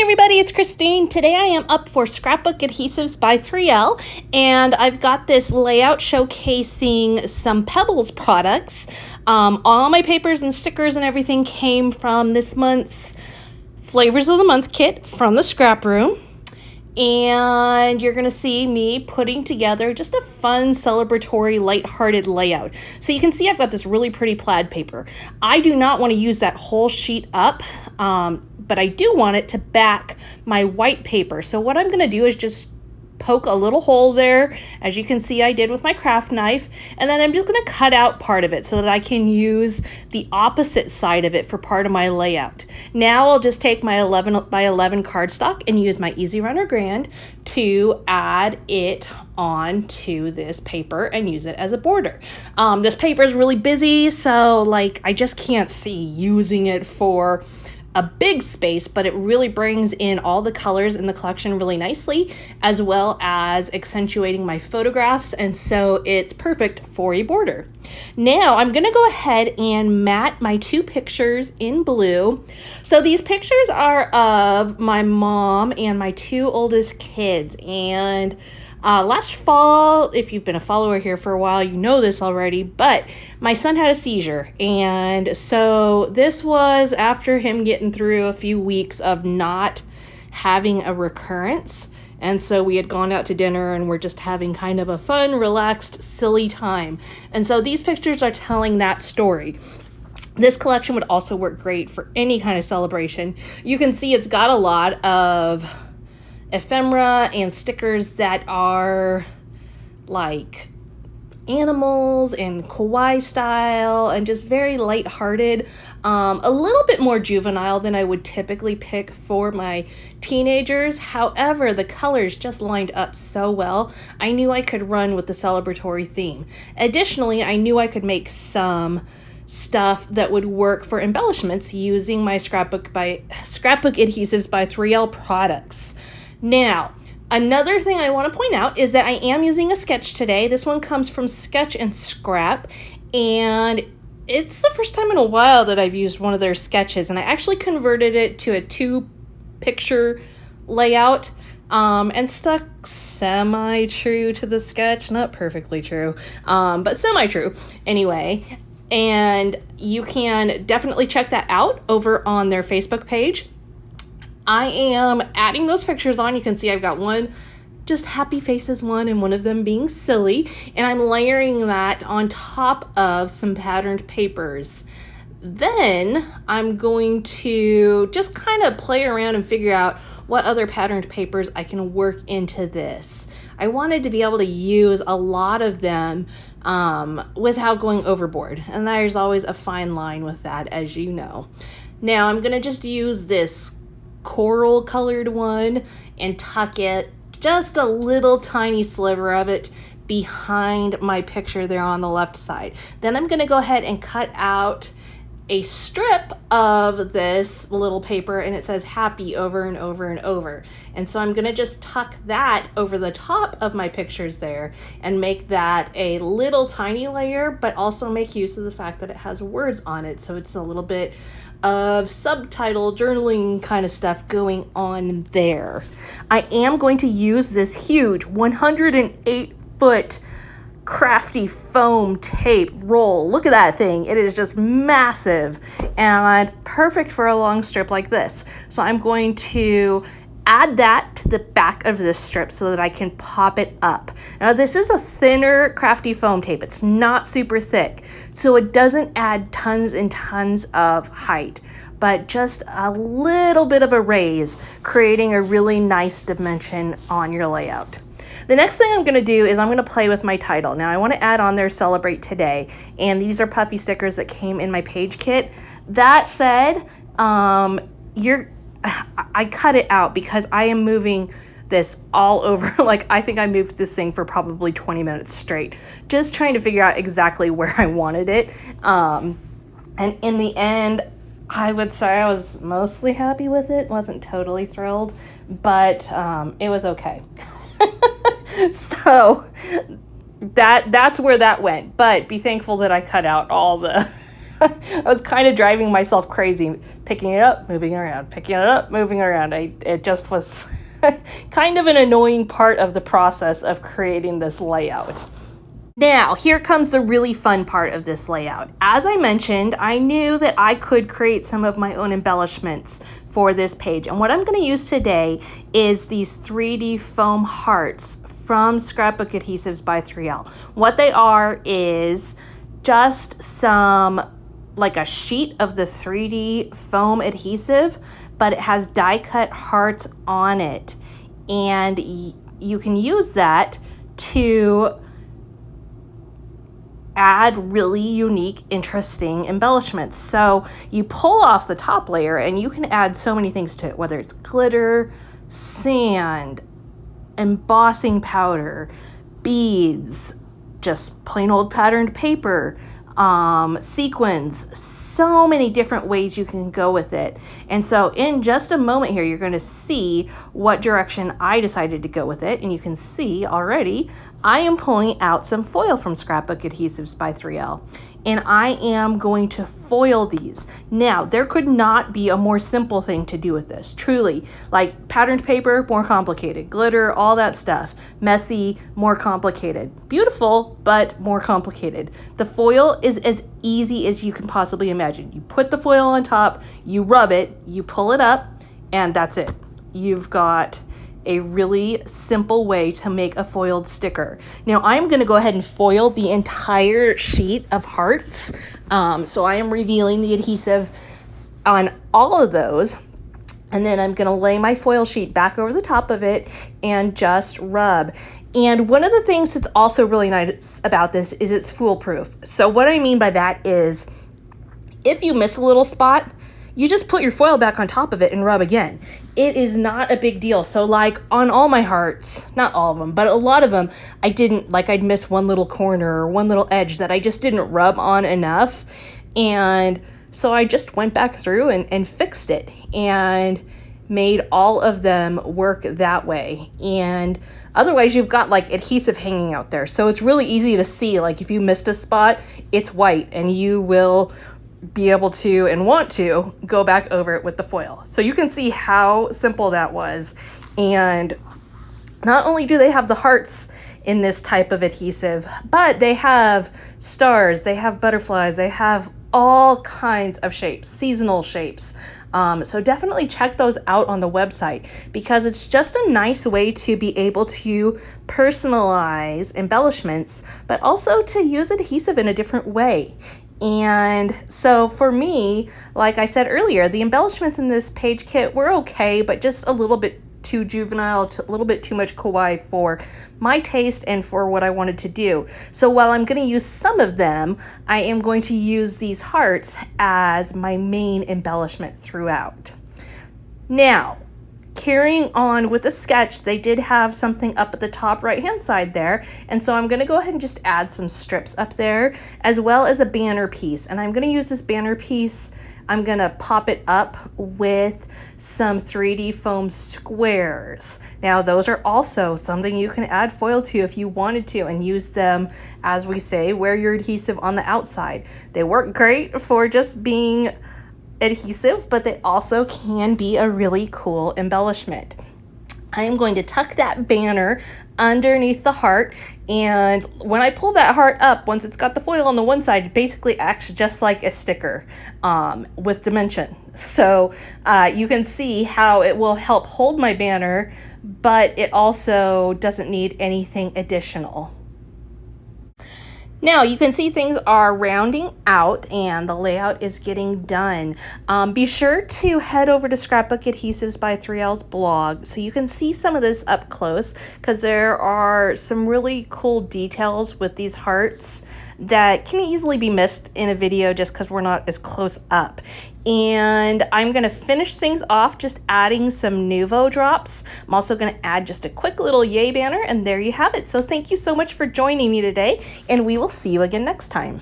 everybody, it's Christine. Today I am up for Scrapbook Adhesives by 3L, and I've got this layout showcasing some Pebbles products. All my papers and stickers and everything came from this month's Flavors of the Month kit from the Scrap Room. And you're going to see me putting together just a fun, celebratory, lighthearted layout. So you can see I've got this really pretty plaid paper. I do not want to use that whole sheet up, but I do want it to back my white paper. So what I'm going to do is just poke a little hole there, as you can see I did with my craft knife, and then I'm just going to cut out part of it so that I can use the opposite side of it for part of my layout. Now I'll just take my 11 by 11 cardstock and use my Easy Runner Grand to add it onto this paper and use it as a border. This paper is really busy, so I just can't see using it for a big space, but it really brings in all the colors in the collection really nicely, as well as accentuating my photographs, and so it's perfect for a border. Now I'm gonna go ahead and mat my two pictures in blue. So these pictures are of my mom and my two oldest kids, and last fall, if you've been a follower here for a while, you know this already, but my son had a seizure. And so this was after him getting through a few weeks of not having a recurrence. And so we had gone out to dinner and we're just having kind of a fun, relaxed, silly time. And so these pictures are telling that story. This collection would also work great for any kind of celebration. You can see it's got a lot of ephemera and stickers that are like animals and kawaii style and just very lighthearted, a little bit more juvenile than I would typically pick for my teenagers. However, the colors just lined up so well. I knew I could run with the celebratory theme. Additionally, I knew I could make some stuff that would work for embellishments using my Scrapbook Adhesives by 3L products. Now, another thing I want to point out is that I am using a sketch today. This one comes from Sketch and Scrap, and it's the first time in a while that I've used one of their sketches, and I actually converted it to a 2-picture layout and stuck semi-true to the sketch. Not perfectly true, but semi-true anyway. And you can definitely check that out over on their Facebook page. I am adding those pictures on. You can see I've got one just happy faces one and one of them being silly, and I'm layering that on top of some patterned papers. Then I'm going to just kind of play around and figure out what other patterned papers I can work into this. I wanted to be able to use a lot of them without going overboard, and there's always a fine line with that, as you know. Now I'm going to just use this coral colored one and tuck it, just a little tiny sliver of it, behind my picture there on the left side. Then I'm going to go ahead and cut out a strip of this little paper, and it says happy over and over and over. And so I'm going to just tuck that over the top of my pictures there and make that a little tiny layer, but also make use of the fact that it has words on it. So it's a little bit of subtitle journaling kind of stuff going on there. I am going to use this huge 108-foot crafty foam tape roll. Look at that thing. It is just massive and perfect for a long strip like this. So I'm going to add that to the back of this strip so that I can pop it up. Now this is a thinner crafty foam tape. It's not super thick, so it doesn't add tons and tons of height, but just a little bit of a raise, creating a really nice dimension on your layout. The next thing I'm going to do is I'm going to play with my title. Now I want to add on there Celebrate Today, and these are puffy stickers that came in my page kit. That said, I cut it out because I am moving this all over. I think I moved this thing for probably 20 minutes straight, just trying to figure out exactly where I wanted it. And in the end, I would say I was mostly happy with it. Wasn't totally thrilled, but it was okay. So that's where that went. But be thankful that I cut out all the I was kind of driving myself crazy, picking it up, moving it around, picking it up, moving it around. It just was kind of an annoying part of the process of creating this layout. Now, here comes the really fun part of this layout. As I mentioned, I knew that I could create some of my own embellishments for this page. And what I'm going to use today is these 3D foam hearts from Scrapbook Adhesives by 3L. What they are is just like a sheet of the 3D foam adhesive, but it has die cut hearts on it. And you can use that to add really unique, interesting embellishments. So you pull off the top layer and you can add so many things to it, whether it's glitter, sand, embossing powder, beads, just plain old patterned paper, sequins, so many different ways you can go with it. And so in just a moment here, you're going to see what direction I decided to go with it. And you can see already, I am pulling out some foil from Scrapbook Adhesives by 3L. And I am going to foil these. Now, there could not be a more simple thing to do with this, truly. Like patterned paper, more complicated. Glitter, all that stuff. Messy, more complicated. Beautiful, but more complicated. The foil is as easy as you can possibly imagine. You put the foil on top, you rub it, you pull it up, and that's it. You've got a really simple way to make a foiled sticker. Now I'm going to go ahead and foil the entire sheet of hearts. So I am revealing the adhesive on all of those. And then I'm going to lay my foil sheet back over the top of it and just rub. And one of the things that's also really nice about this is it's foolproof. So what I mean by that is if you miss a little spot, you just put your foil back on top of it and rub again. It is not a big deal. So like on all my hearts, not all of them, but a lot of them, I'd miss one little corner or one little edge that I just didn't rub on enough. And so I just went back through and fixed it and made all of them work that way. And otherwise you've got like adhesive hanging out there. So it's really easy to see, like if you missed a spot, it's white and you will be able to and want to go back over it with the foil. So you can see how simple that was. And not only do they have the hearts in this type of adhesive, but they have stars, they have butterflies, they have all kinds of shapes, seasonal shapes. So definitely check those out on the website because it's just a nice way to be able to personalize embellishments, but also to use adhesive in a different way. And so for me, like I said earlier, the embellishments in this page kit were okay, but just a little bit too juvenile, a little bit too much kawaii for my taste and for what I wanted to do. So while I'm going to use some of them, I am going to use these hearts as my main embellishment throughout. Now, carrying on with the sketch, they did have something up at the top right hand side there, and so I'm going to go ahead and just add some strips up there as well as a banner piece. And I'm going to use this banner piece, I'm going to pop it up with some 3D foam squares. Now those are also something you can add foil to if you wanted to and use them, as we say, wear your adhesive on the outside. They work great for just being adhesive, but they also can be a really cool embellishment. I am going to tuck that banner underneath the heart, and when I pull that heart up, once it's got the foil on the one side, it basically acts just like a sticker with dimension. So you can see how it will help hold my banner, but it also doesn't need anything additional. Now you can see things are rounding out and the layout is getting done. Be sure to head over to Scrapbook Adhesives by 3L's blog so you can see some of this up close, because there are some really cool details with these hearts that can easily be missed in a video just because we're not as close up. And I'm going to finish things off just adding some Nuvo drops. I'm also going to add just a quick little yay banner, and there you have it. So thank you so much for joining me today, and we will see you again next time.